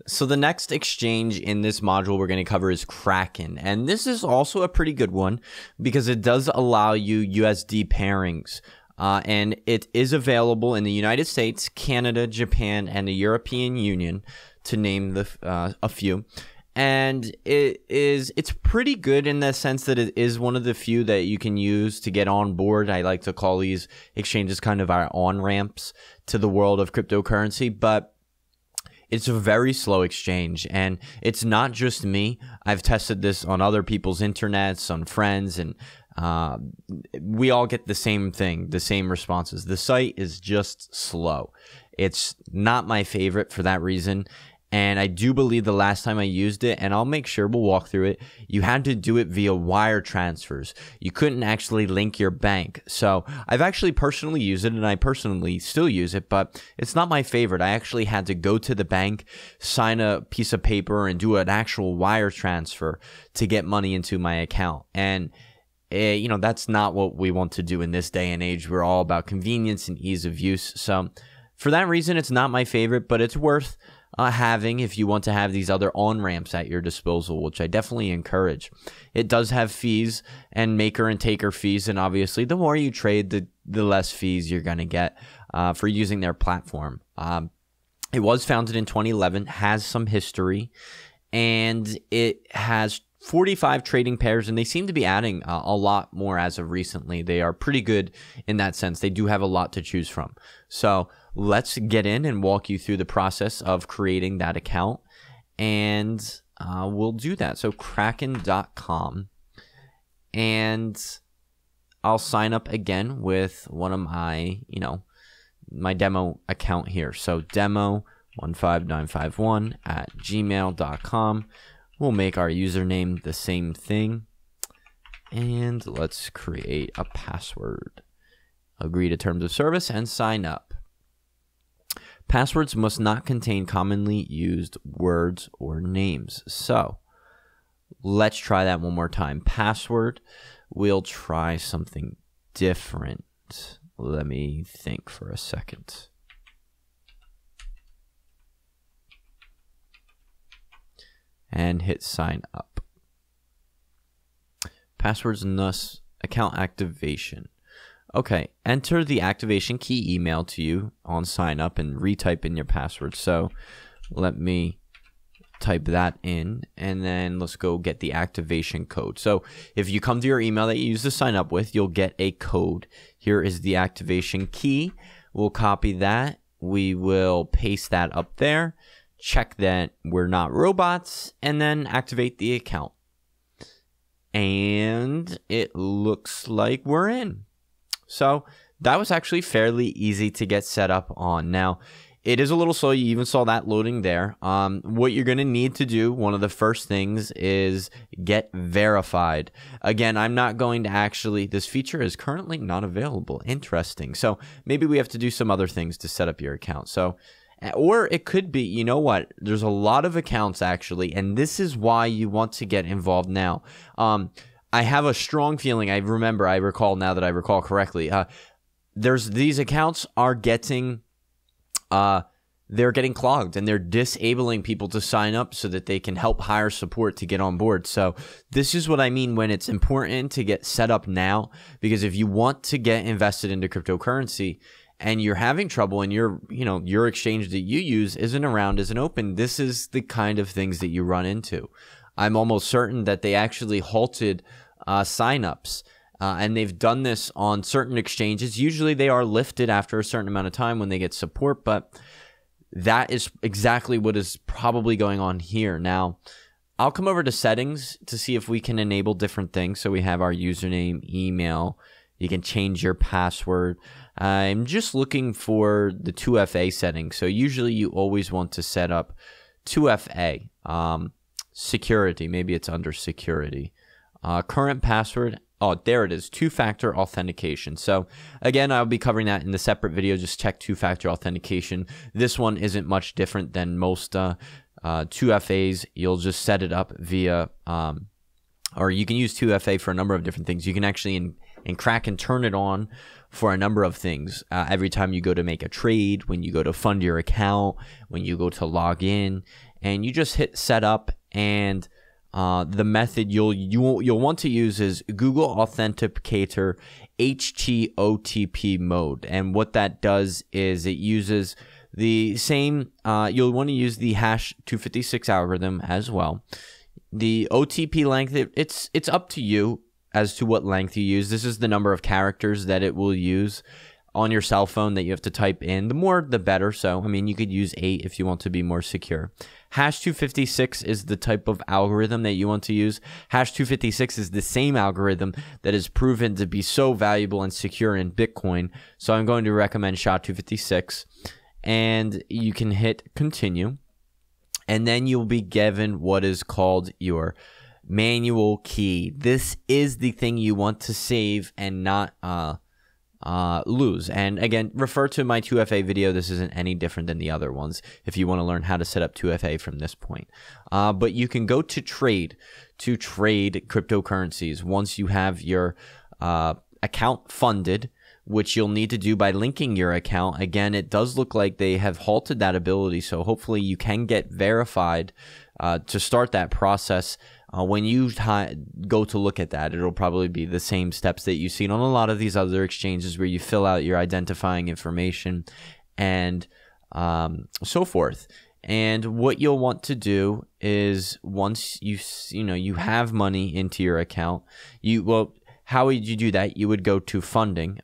So the next exchange in this module we're going to cover is Kraken. And this is also a pretty good one because it does allow you USD pairings. And it is available in the United States, Canada, Japan, and the European Union, to name a few. And it's pretty good in the sense that it is one of the few that you can use to get on board. I like to call these exchanges kind of our on-ramps to the world of cryptocurrency, but it's a very slow exchange, and it's not just me. I've tested this on other people's internets, on friends, and we all get the same thing, the same responses. The site is just slow. It's not my favorite for that reason. And I do believe the last time I used it, and I'll make sure we'll walk through it, you had to do it via wire transfers. You couldn't actually link your bank. So I've actually personally used it, and I personally still use it, but it's not my favorite. I actually had to go to the bank, sign a piece of paper, and do an actual wire transfer to get money into my account. And you know, that's not what we want to do in this day and age. We're all about convenience and ease of use. So for that reason, it's not my favorite, but it's worth having if you want to have these other on-ramps at your disposal, which I definitely encourage. It does have fees and maker and taker fees, and obviously the more you trade, the less fees you're going to get for using their platform. It was founded in 2011, has some history, and it has 45 trading pairs, and they seem to be adding a lot more as of recently. They are pretty good in that sense. They do have a lot to choose from. So let's get in and walk you through the process of creating that account, and we'll do that. So kraken.com, and I'll sign up again with one of my, my demo account here. So demo15951@gmail.com. We'll make our username the same thing, and let's create a password. Agree to terms of service and sign up. Passwords must not contain commonly used words or names. So let's try that one more time. Password, we'll try something different. Let me think for a second. And hit sign up. Passwords and thus account activation. Okay, enter the activation key emailed to you on sign up and retype in your password. So let me type that in, and then let's go get the activation code. So if you come to your email that you used to sign up with, you'll get a code. Here is the activation key. We'll copy that. We will paste that up there. Check that we're not robots, and then activate the account. And it looks like we're in. So that was actually fairly easy to get set up on. Now, it is a little slow. You even saw that loading there. What you're going to need to do, one of the first things, is get verified. Again, I'm not going to actually, this feature is currently not available. Interesting. So maybe we have to do some other things to set up your account. So, or it could be, you know what, there's a lot of accounts actually, and this is why you want to get involved now. I have a strong feeling, I recall now that I recall correctly, these accounts are getting, they're getting clogged, and they're disabling people to sign up so that they can help hire support to get on board. So this is what I mean when it's important to get set up now, because if you want to get invested into cryptocurrency, and you're having trouble, and your exchange that you use isn't open, this is the kind of things that you run into. I'm almost certain that they actually halted signups, and they've done this on certain exchanges. Usually they are lifted after a certain amount of time when they get support, but that is exactly what is probably going on here. Now, I'll come over to settings to see if we can enable different things. So we have our username, email. You can change your password. I'm just looking for the 2FA setting. So usually you always want to set up 2FA. Security, maybe it's under security. Current password, oh, there it is, two-factor authentication. So again, I'll be covering that in the separate video. Just check two-factor authentication. This one isn't much different than most 2FAs. You'll just set it up via, or you can use 2FA for a number of different things. You can actually in Kraken turn it on for a number of things. Every time you go to make a trade, when you go to fund your account, when you go to log in, and you just hit setup, and the method you'll want to use is Google Authenticator HTOTP mode. And what that does is it uses the same, you'll want to use the hash 256 algorithm as well. The OTP length, it's up to you as to what length you use. This is the number of characters that it will use on your cell phone that you have to type in. The more, the better. So, I mean, you could use 8 if you want to be more secure. Hash 256 is the type of algorithm that you want to use. Hash 256 is the same algorithm that is proven to be so valuable and secure in Bitcoin. So I'm going to recommend SHA-256. And you can hit continue. And then you'll be given what is called your manual key. This is the thing you want to save and not lose. And again, refer to my 2FA video. This isn't any different than the other ones if you want to learn how to set up 2FA from this point. But you can go to trade cryptocurrencies once you have your account funded, which you'll need to do by linking your account. Again, it does look like they have halted that ability, so hopefully you can get verified to start that process. When you go to look at that, it'll probably be the same steps that you've seen on a lot of these other exchanges where you fill out your identifying information and so forth. And what you'll want to do is once you have money into your account, how would you do that? You would go to funding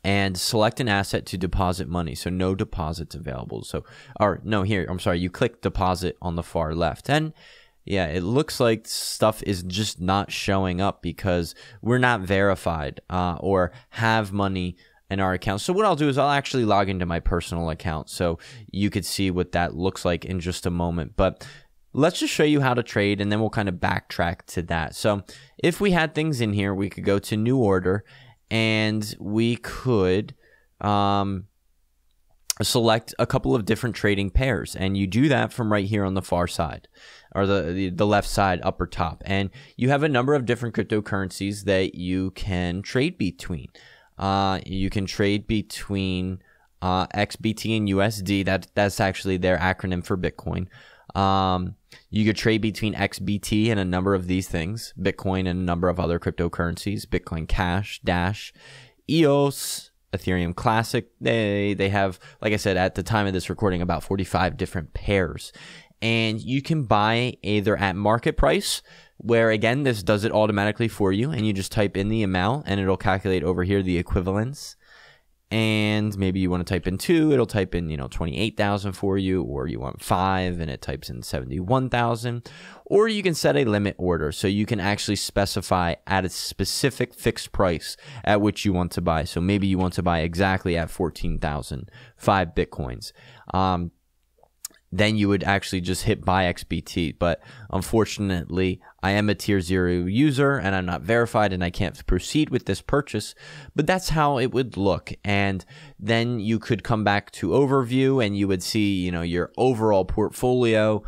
and select an asset to deposit money. So no deposits available. You click deposit on the far left. And yeah, it looks like stuff is just not showing up because we're not verified or have money in our account. So what I'll do is I'll actually log into my personal account so you could see what that looks like in just a moment. But let's just show you how to trade, and then we'll kind of backtrack to that. So if we had things in here, we could go to new order, and we could select a couple of different trading pairs. And you do that from right here on the far side, or the left side, upper top. And you have a number of different cryptocurrencies that you can trade between. You can trade between XBT and USD. That's actually their acronym for Bitcoin. You could trade between XBT and a number of these things, Bitcoin and a number of other cryptocurrencies, Bitcoin Cash, Dash, EOS, Ethereum Classic. They have, like I said, at the time of this recording, about 45 different pairs. And you can buy either at market price, where again, this does it automatically for you, and you just type in the amount and it'll calculate over here the equivalence. And maybe you want to type in 2, it'll type in 28,000 for you, or you want 5 and it types in 71,000. Or you can set a limit order, so you can actually specify at a specific fixed price at which you want to buy. So maybe you want to buy exactly at 14,000, 5 Bitcoins. Then you would actually just hit buy XBT. But unfortunately, I am a tier 0 user and I'm not verified and I can't proceed with this purchase. But that's how it would look. And then you could come back to overview and you would see, your overall portfolio.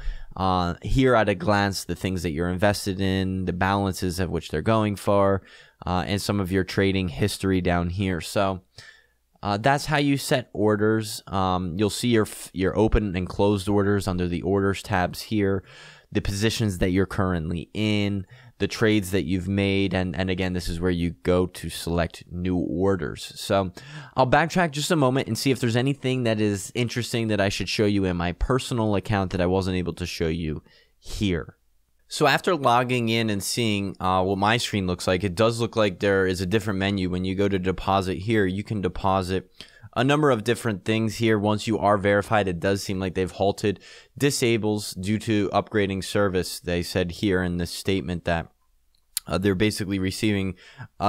Here at a glance, the things that you're invested in, the balances of which they're going for, and some of your trading history down here. So that's how you set orders. You'll see your open and closed orders under the orders tabs here, the positions that you're currently in, the trades that you've made, and again, this is where you go to select new orders. So I'll backtrack just a moment and see if there's anything that is interesting that I should show you in my personal account that I wasn't able to show you here. So after logging in and seeing what my screen looks like, it does look like there is a different menu. When you go to deposit here, you can deposit a number of different things here. Once you are verified, it does seem like they've halted disables due to upgrading service. They said here in this statement that they're basically receiving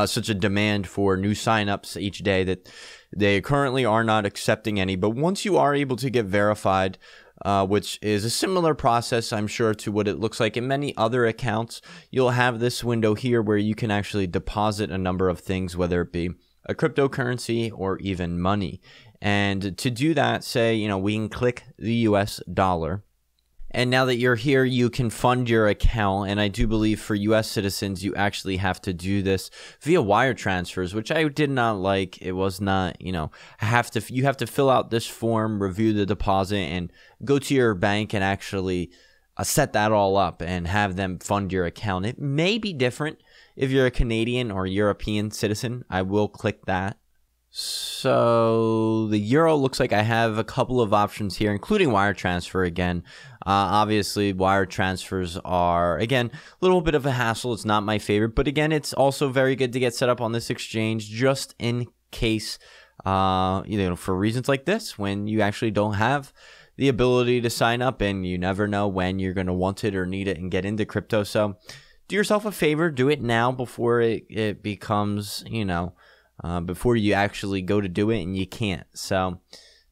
such a demand for new signups each day that they currently are not accepting any. But once you are able to get verified, which is a similar process, I'm sure, to what it looks like in many other accounts, you'll have this window here where you can actually deposit a number of things, whether it be a cryptocurrency or even money. And to do that, say, we can click the US dollar. And now that you're here, you can fund your account. And I do believe for US citizens, you actually have to do this via wire transfers, which I did not like. It was not, you have to fill out this form, review the deposit, and go to your bank and actually set that all up and have them fund your account. It may be different if you're a Canadian or European citizen. I will click that. So the euro looks like I have a couple of options here, including wire transfer again. Obviously, wire transfers are, again, a little bit of a hassle. It's not my favorite, but again, it's also very good to get set up on this exchange just in case, for reasons like this, when you actually don't have the ability to sign up and you never know when you're going to want it or need it and get into crypto. So do yourself a favor, do it now before it becomes, before you actually go to do it and you can't. So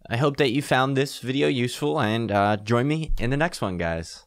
I hope that you found this video useful, and join me in the next one, guys.